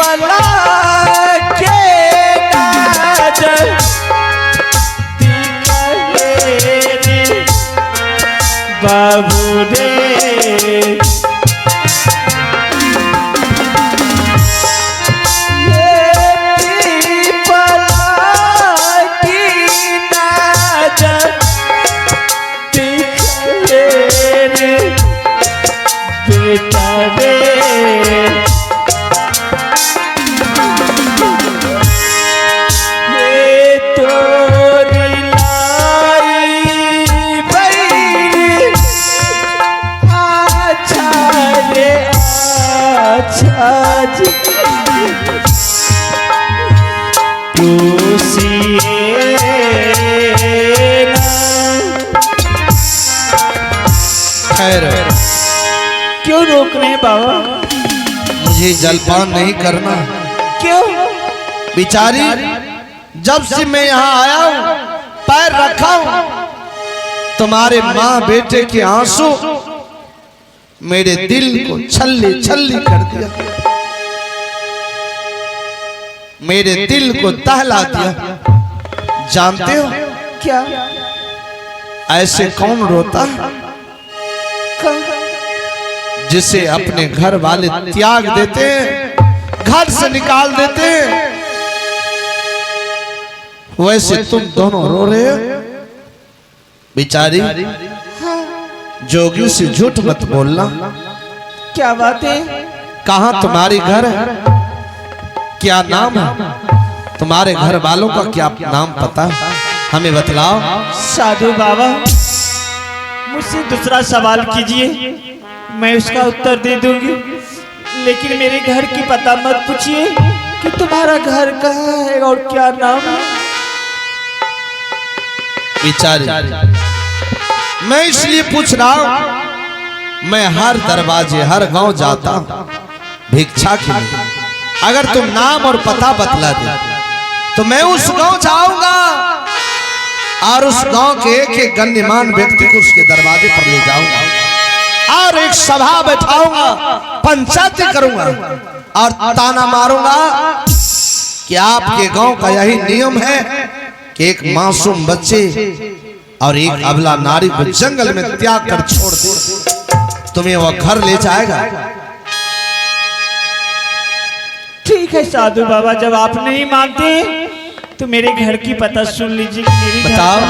पला के बाबू रे क्यों रोक रहे हैं बाबा? मुझे जलपान नहीं करना। क्यों? बिचारी जब से मैं यहाँ आया हूँ पैर रखा हूँ तुम्हारे माँ बेटे के आंसू मेरे दिल को छल्ली छल्ली कर दिया, मेरे दिल को दहला दिया। जानते हो क्या? ऐसे कौन रोता है जिसे अपने घर वाले त्याग देते हैं, घर से निकाल देते हैं? वैसे तुम दोनों रो रहे हो। बेचारी जोगी से झूठ मत बोलना। क्या बात है? कहाँ तुम्हारी घर है? क्या नाम है तुम्हारे घर वालों का? क्या नाम पता है? हमें बतलाओ। साधु बाबा मुझसे दूसरा सवाल कीजिए, मैं उसका उत्तर दे दूंगी, लेकिन मेरे घर की पता मत पूछिए कि तुम्हारा घर कहाँ है और क्या नाम है। बेचारी मैं इसलिए पूछ रहा हूं, मैं हर दरवाजे हर गांव जाता हूं भिक्षा के लिए। अगर तुम नाम और पता बतला दे तो मैं उस गांव जाऊंगा और उस गांव के एक गण्यमान व्यक्ति को उसके दरवाजे पर ले जाऊंगा और एक सभा बैठाऊंगा, पंचायत करूंगा और ताना मारूंगा कि आपके गांव का यही नियम है कि एक मासूम बच्चे और एक अबला नारी को जंगल में त्याग कर छोड़ दे, तुम्हें वह घर ले जाएगा। ठीक है साधु बाबा, जब आप नहीं मानते तो मेरे घर की पता सुन लीजिए। मेरी बताओ।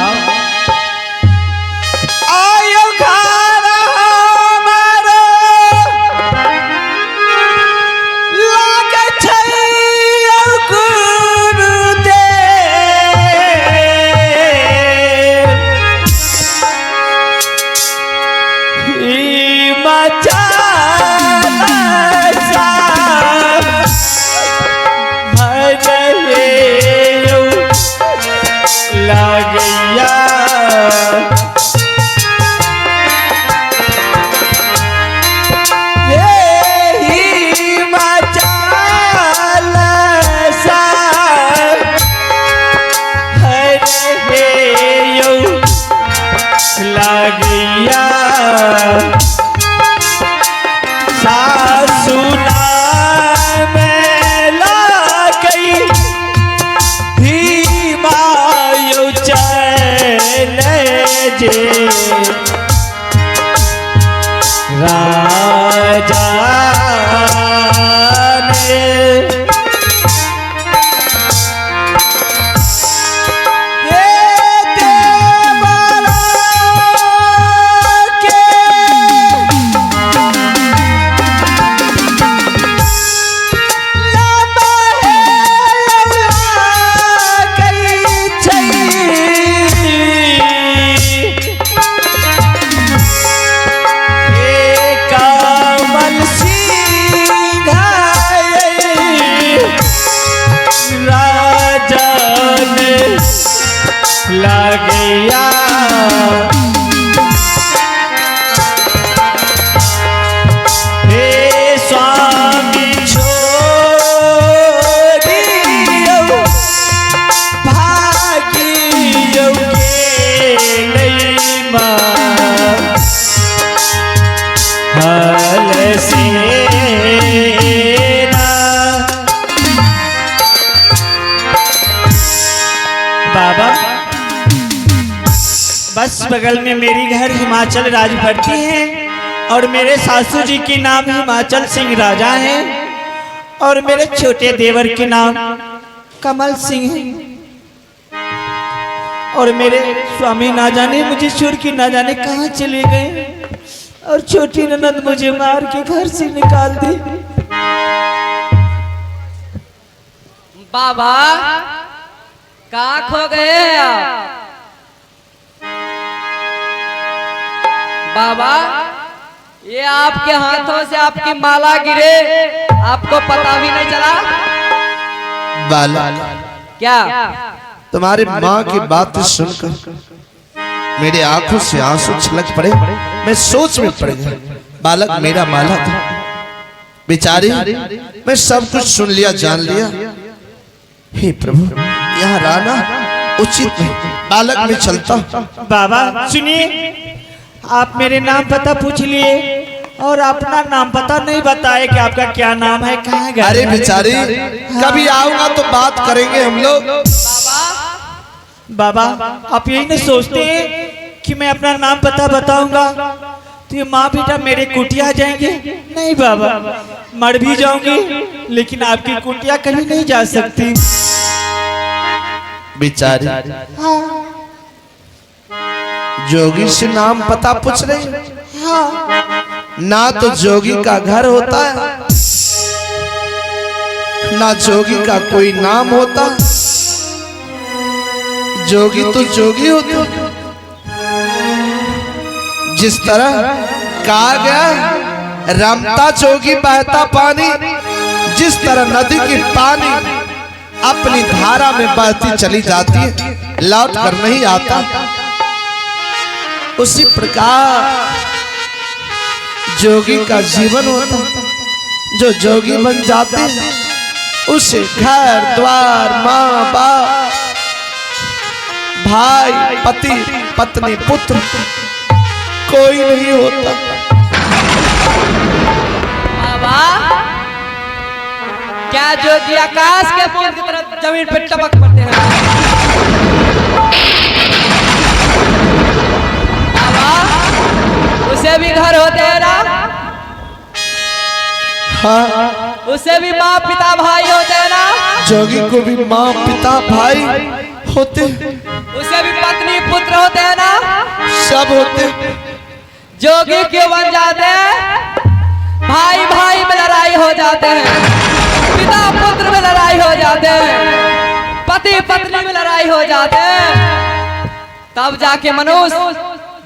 आयो राजा गया हे स्वामी छोड़ियो भागियो के लैमा हल सेना बगल में मेरी घर हिमाचल राजभट्टी है और मेरे सासू जी के नाम हिमाचल सिंह राजा है और मेरे छोटे देवर के नाम कमल सिंह है और मेरे स्वामी ना जाने मुझे छोड़ के ना जाने कहाँ चले गए और छोटी ननद मुझे मार के घर से निकाल दी। बाबा कहाँ खो गए हैं आप? बाबा ये आपके हाथों से आपकी माला गिरे, आपको पता भी नहीं चला? बालक, क्या तुम्हारी माँ की बातें सुनकर मेरी आंखों से आंसू छलक पड़े। मैं सोच में पड़ गया। बालक मेरा माला था बेचारी, मैं सब कुछ सुन लिया, जान लिया। हे प्रभु, यहाँ रहना उचित नहीं। बालक मैं चलता। बाबा सुनिए, आप मेरे नाम पता पूछ लिए और अपना नाम पता नहीं बताए कि आपका क्या नाम है, कहाँ गए? अरे बेचारी, कभी आऊंगा तो बात करेंगे हम लोग। बाबा आप यही नहीं सोचते हैं कि मैं अपना नाम पता बताऊंगा तो ये माँ बेटा मेरे कुटिया जाएंगे? नहीं बाबा, मर भी जाऊंगी लेकिन आपकी कुटिया कहीं नहीं जा सकती। बेचारी, हाँ जोगी से नाम पता पूछ रहे? हाँ ना तो जोगी का घर होता है, ना जोगी का कोई नाम होता। जोगी तो जोगी होते। जिस तरह कहा गया रमता जोगी बहता पानी, जिस तरह नदी की पानी अपनी धारा में बहती चली जाती है, लौट कर नहीं आता, उसी प्रकार जोगी का जीवन होता। जो जोगी बन जाते हैं उसे घर द्वार, माँ बाप, भाई, पति, पत्नी, पुत्र कोई नहीं होता। बाबा क्या जोगी आकाश के बूंद की तरह जमीन पर टपक पड़ते हैं? बाबा उसे भी घर होते हैं ना? हाँ, उसे भी माँ पिता भाई होते हैं ना? जोगी को भी माँ पिता भाई होते, उसे भी पत्नी पुत्र होते हैं ना? सब होते। जोगी क्यों बन जाते हैं? भाई भाई में लड़ाई हो जाते हैं, पिता पुत्र में लड़ाई हो जाते हैं, पति पत्नी में लड़ाई हो जाते हैं, तब जाके मनुष्य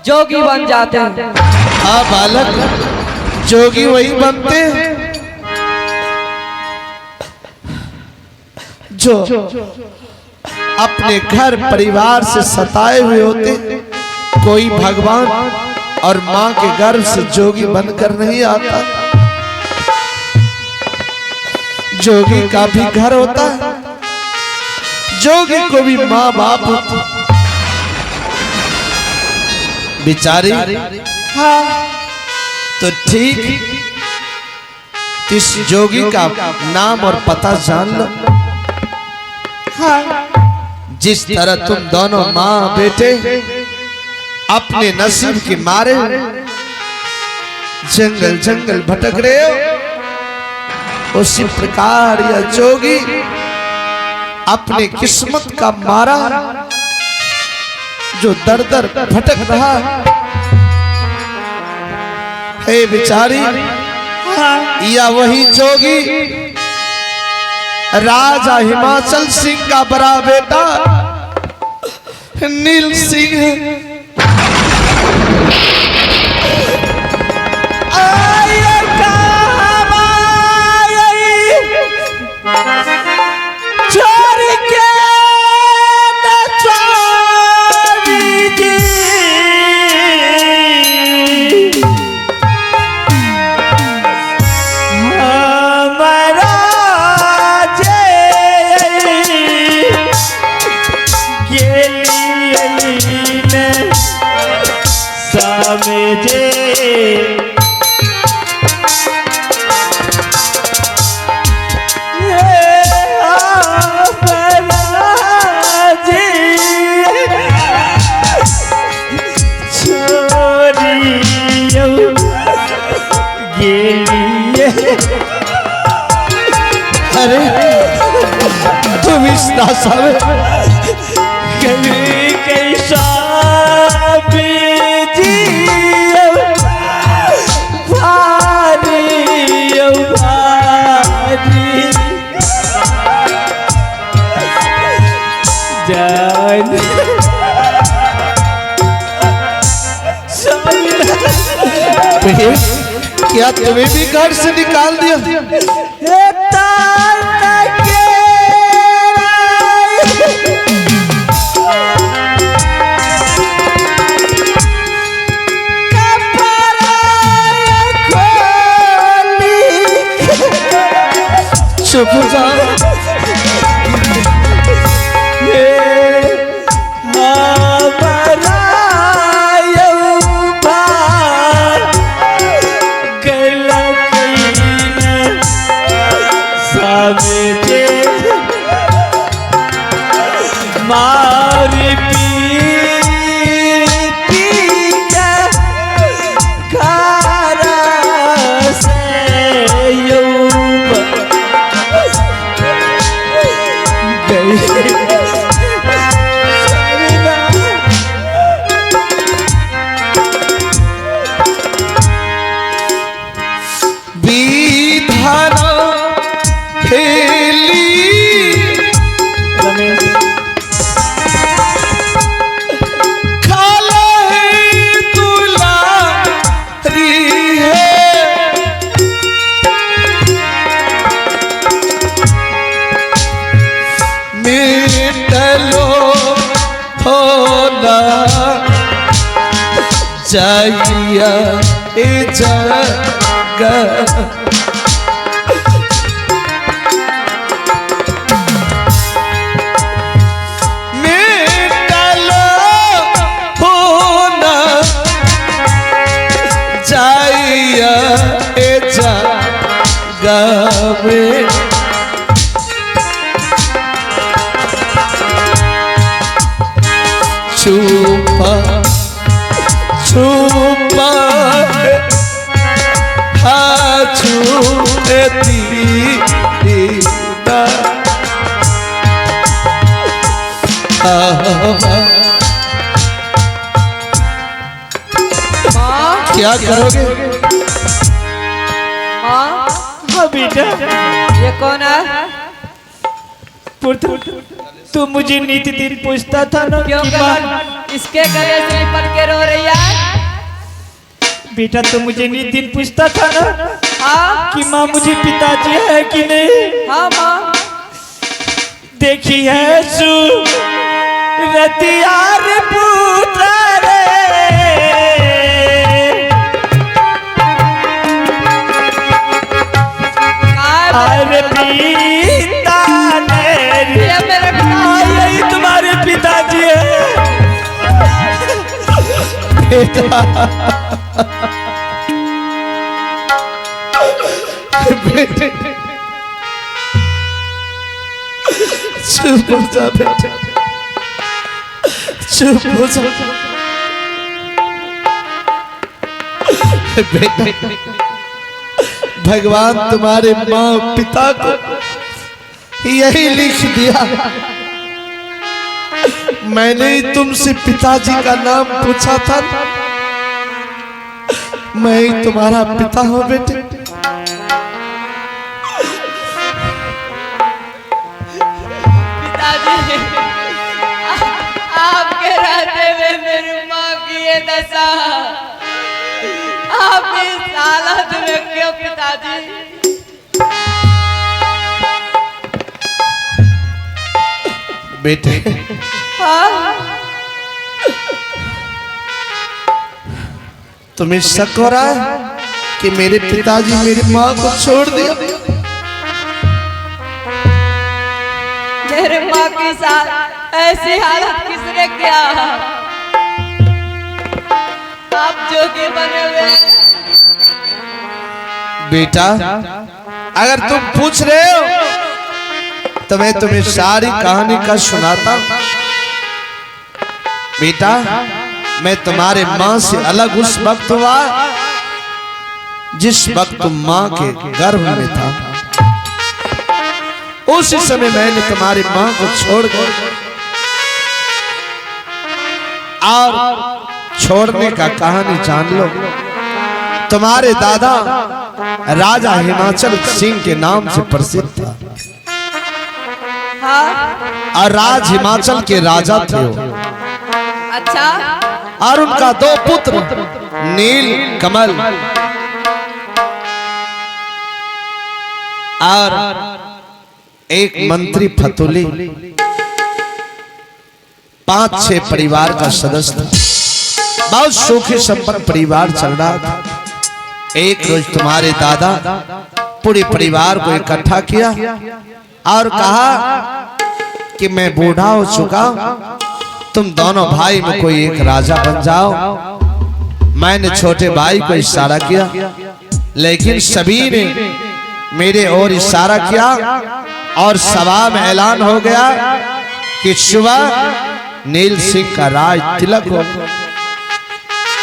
जोगी बन जाते हैं। हाँ बालक, जोगी वही बनते जो अपने घर परिवार से सताए हुए होते। कोई भगवान और माँ के गर्भ से जोगी बनकर नहीं आता। जोगी का भी घर होता है, जोगी को भी माँ बाप होते। बेचारी, हाँ तो ठीक इस जोगी का नाम और पता जान लो। हाँ जिस तरह तुम दोनों माँ बेटे अपने नसीब के मारे जंगल जंगल भटक रहे हो, उसी प्रकार यह जोगी अपने किस्मत का मारा जो दर दर भटक रहा है। बेचारी, या वही जोगी राजा हिमाचल सिंह का बड़ा बेटा नील सिंह है। अरे तुम इस दशा में कभी कैसा क्या तुम्हें भी घर से निकाल दिया? चुप हो जाओ। मारी जाइया ए जगा मेटलो होना जाइया ए जगा में छुपा छुपा छुपती क्या करोगे? हाँ बेटा, ये कौन है? तू मुझे नित दिन पूछता था ना क्यों कि माँ इसके गले से लिपट के रो रही है? बेटा तो मुझे नित दिन पूछता था ना हाँ कि माँ मुझे पिताजी है कि नहीं। हाँ माँ देखी है रतियार पुत्र रे अरे पिता ने ये मेरे पिताजी यही तुम्हारे पिताजी है। बेटे चुप हो जा बेटे, चुप हो जा बेटे। भगवान तुम्हारे माँ पिता को यही लिख दिया। मैंने ही तुमसे पिताजी का नाम पूछा था, मैं ही तुम्हारा पिता हूँ बेटे। पिताजी आपके रहते हुए मेरी माँ की ये दशा, आप इस हालत में क्यों पिताजी? बेटे हाँ तुम्हें शक हो रहा है कि मेरे पिताजी मेरी माँ को छोड़ दिया? मेरे माँ के साथ ऐसी हालत किसने किया? आप जोगी बने हुए। बेटा अगर तुम पूछ रहे हो तो मैं तुम्हें सारी कहानी का सुनाता हूं। बेटा मैं तुम्हारे माँ से अलग उस वक्त हुआ जिस वक्त तुम माँ के गर्भ में था। उसी समय मैंने तुम्हारी मां को छोड़ कर और छोड़ने का कहानी जान लो। तुम्हारे दादा राजा हिमाचल सिंह के नाम से प्रसिद्ध था हाँ और राज हिमाचल के राजा थे वो। अच्छा और उनका 2 पुत्र नील कमल और एक मंत्री फतुली, 5-6 परिवार का सदस्य था। बहुत सुखी संपन्न परिवार चल रहा था। एक रोज तुम्हारे दादा पूरे परिवार को इकट्ठा किया और कहा कि मैं बूढ़ा हो चुका, तुम दोनों भाई में कोई एक राजा बन जाओ। मैंने छोटे भाई को इशारा किया, लेकिन सभी ने मेरे ओर इशारा किया और सभा में ऐलान हो गया कि सुबह नील सिंह का राज तिलक हो।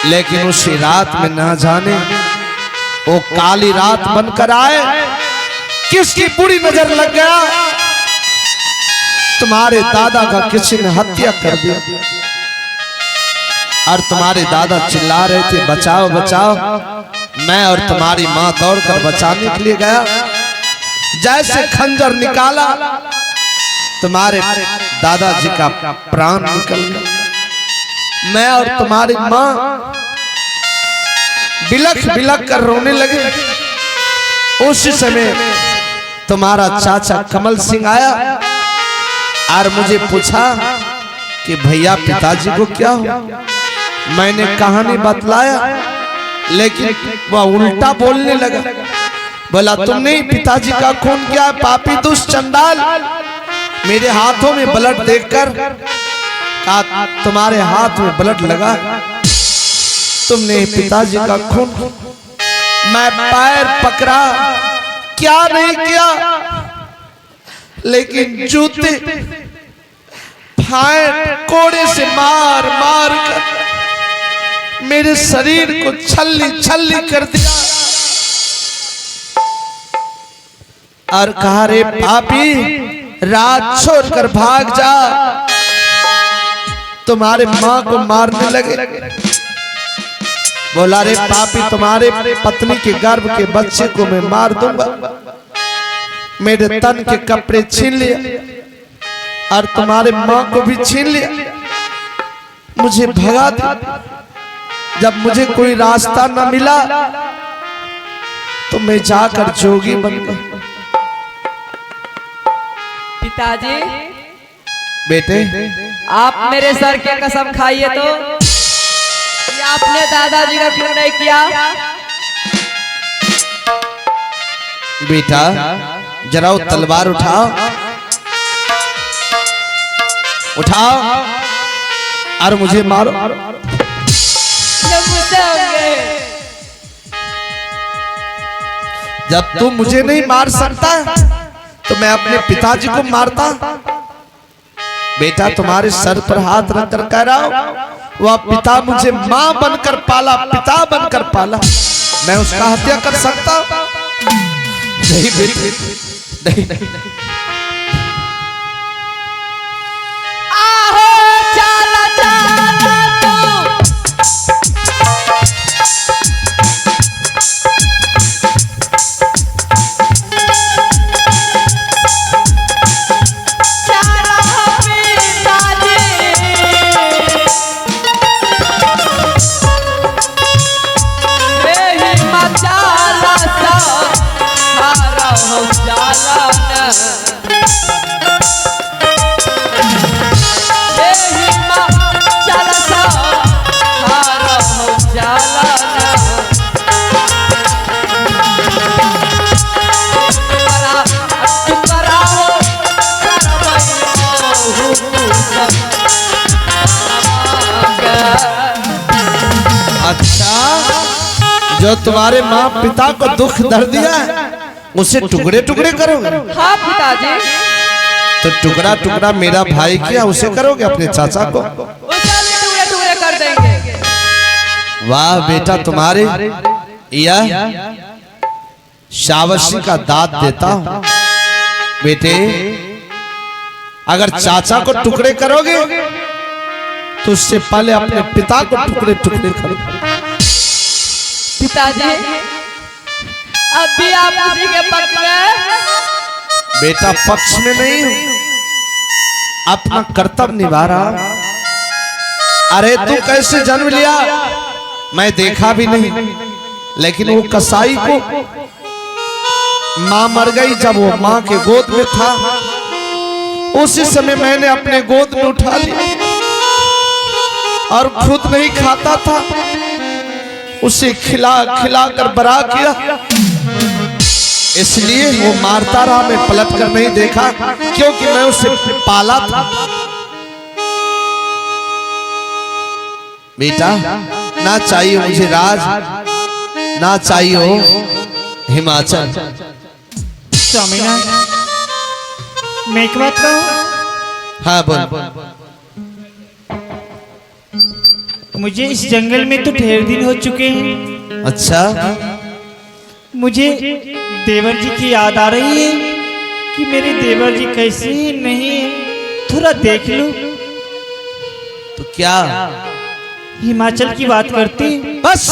लेकिन उसी रात में ना जाने वो काली रात बनकर आए, किसकी बुरी नजर लग गया, तुम्हारे दादा का किसी ने हत्या कर दिया। और तुम्हारे दादा चिल्ला रहे थे बचाओ बचाओ। मैं और तुम्हारी मां दौड़कर बचाने के लिए गया, जैसे खंजर निकाला तुम्हारे दादाजी का प्राण निकल गया। मैं और तुम्हारी मां बिलख बिलख कर रोने लगे। उसी समय तुम्हारा चाचा कमल सिंह आया और मुझे पूछा कि भैया पिताजी को क्या हो। मैंने कहानी बतलाया, लेकिन वह उल्टा बोलने लगा। बोला तुमने ही पिताजी का खून किया, पापी दुष्ट चंडाल। मेरे हाथों में ब्लड देखकर कहा तुम्हारे हाथ में ब्लड लगा, तुमने पिताजी का खून। मैं पैर पकड़ा, क्या नहीं किया, लेकिन जूते फायर कोड़े से मार मार कर मेरे शरीर को छल्ली छल्ली कर दिया और कहा रे पापी रात छोड़कर भाग जा, तुम्हारे मां को मारने लगे। बोला रे पापी तुम्हारे पत्नी के गर्भ के बच्चे को मैं मार दूंगा। मेरे तन के कपड़े छीन लिए और तुम्हारे मां को भी छीन लिया, मुझे भगा दिया। जब मुझे कोई रास्ता न मिला तो मैं जाकर जोगी बन गया। पिताजी बेटे आप मेरे सर के कसम खाइए तो ये आपने दादाजी का खून नहीं किया। बेटा जरा वो तलवार उठाओ उठाओ और मुझे मारो। जब तू मुझे नहीं मार सकता तो मैं अपने पिताजी को मारता। बेटा तुम्हारे सर पर हाथ रख कर कह रहा हूं, वह पिता मुझे मां बनकर पाला, पिता बनकर पाला, मैं उसका हत्या कर सकता? नहीं बेटे नहीं, नहीं। आहो चाला चाला तू जो तुम्हारे माँ पिता को दुख दर्द दिया है उसे टुकड़े टुकड़े करोगे? हाँ पिताजी। तो टुकड़ा टुकड़ा मेरा भाई किया उसे करोगे अपने चाचा को? उसे भी टुकड़े टुकड़े कर देंगे। वाह बेटा तुम्हारे यह शाबाशी का दाद देता हूँ। बेटे, अगर चाचा को टुकड़े करोगे तो उससे पहले अपने पिता को टुकड़े टुकड़े करो। पिताजी, अब भी आप उसी के पक्ष में? बेटा, पक्ष में नहीं हूं, अपना कर्तव्य निभा रहा। अरे तू कैसे जन्म लिया मैं देखा भी नहीं, लेकिन वो कसाई को मां मर गई जब वो मां के गोद में था, उसी समय मैंने अपने गोद में उठा लिया और खुद नहीं खाता था, उसे खिला खिला कर बड़ा किया। इसलिए वो मारता रहा, मैं पलट कर नहीं देखा, क्योंकि मैं उसे पाला था। बेटा, ना चाहिए मुझे राज, ना चाहिए हो हिमाचल। स्वामीनाथ, मैं एक बात कहूं? हाँ बोल। मुझे इस जंगल में तो ढेर दिन हो चुके हैं। अच्छा, मुझे देवर जी की याद आ रही है कि मेरे देवर जी कैसे नहीं है, थोड़ा देख लो। तो क्या हिमाचल की बात करती? बस,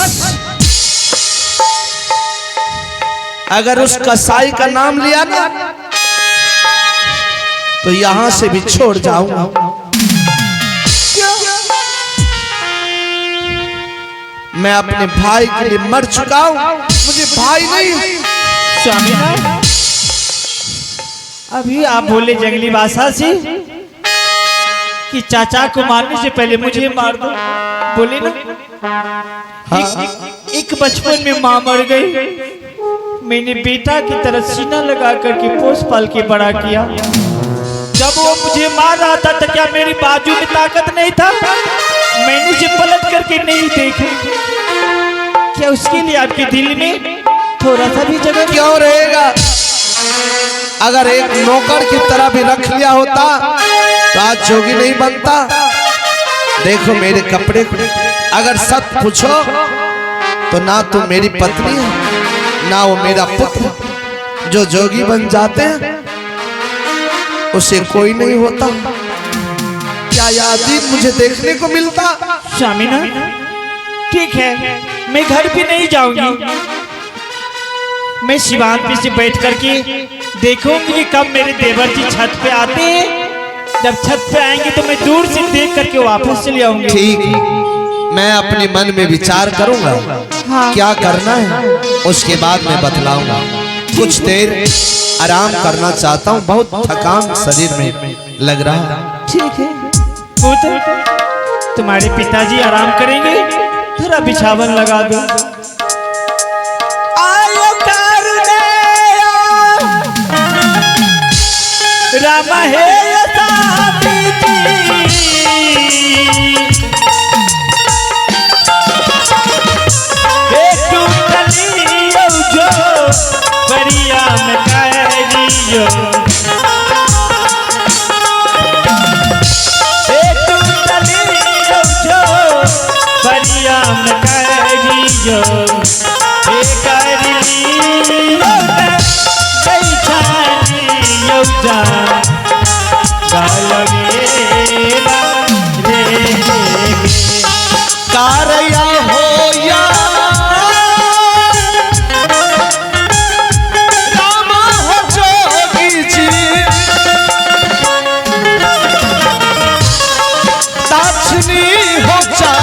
अगर उस कसाई का नाम लिया ना तो यहां से भी छोड़ जाऊंगा। मैं अपने भाई के लिए मर चुका हूं, मुझे भाई नहीं। स्वामीनाथ, अभी आप बोले जंगली भाषा से कि चाचा को मारने से पहले मुझे मार दो, बोले ना? एक बचपन में माँ मर गई, मैंने बेटा की तरह सीना लगा करके पोस पाल के बड़ा किया। जब वो मुझे मार रहा था तो क्या मेरी बाजू में ताकत नहीं था? मैंने उसे पलट करके नहीं देखा। क्या उसके लिए आपके दिल में थोड़ा सा भी जगह क्यों रहेगा? अगर एक नौकर की तरह भी रख लिया होता तो आज जोगी नहीं बनता। देखो मेरे कपड़े को, अगर सच पूछो तो ना तो मेरी पत्नी है ना वो मेरा पुत्र। जो जोगी बन जाते हैं उसे कोई नहीं होता। क्या याद मुझे देखने को मिलता? स्वामीनाथ, ठीक है, मैं घर भी नहीं जाऊंगी। मैं शिवान पे से बैठ करके देखूंगी कि कब मेरे देवर जी छत पे आते हैं। जब छत पे आएंगे तो मैं दूर से देख करके वापस चले आऊंगी। ठीक, मैं अपने मन में विचार करूंगा। हाँ। क्या करना है उसके बाद मैं बतलाऊंगा। कुछ देर आराम करना चाहता हूँ, बहुत थकान शरीर में लग रहा है। ठीक है पुत्र, तुम्हारे पिताजी आराम करेंगे, थोड़ा बिछावन लगा दो। आयो राम है परिया में कारियो परिया में कारियो कारया हो या राम हो जोगी जी, दाक्षिणी हो जा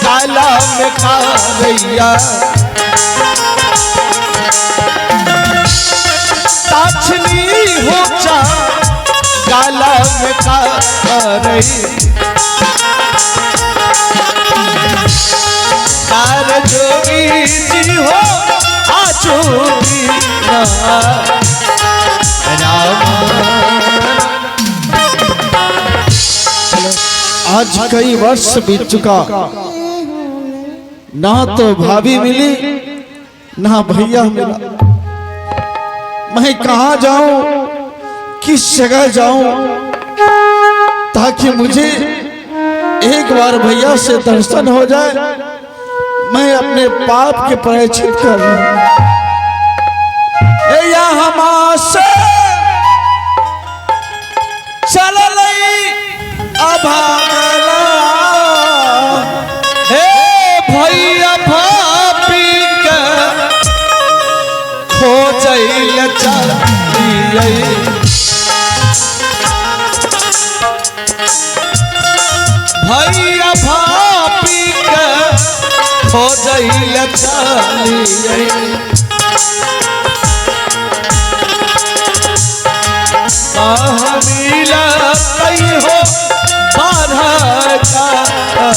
गाला में कारैया, दाक्षिणी हो जा गाला में कारैया। कार जोगी जी हो आजोगी आज कई वर्ष बीत चुका, ना तो भाभी मिली ना भैया मिला। मैं कहाँ जाऊं, किस जगह जाऊं ताकि मुझे एक बार भैया से दर्शन हो जाए, मैं अपने पाप के प्रायश्चित कर रहा हूं। चलिए भैया भाभी के खोजैले चलिए मिला कई हो बारह का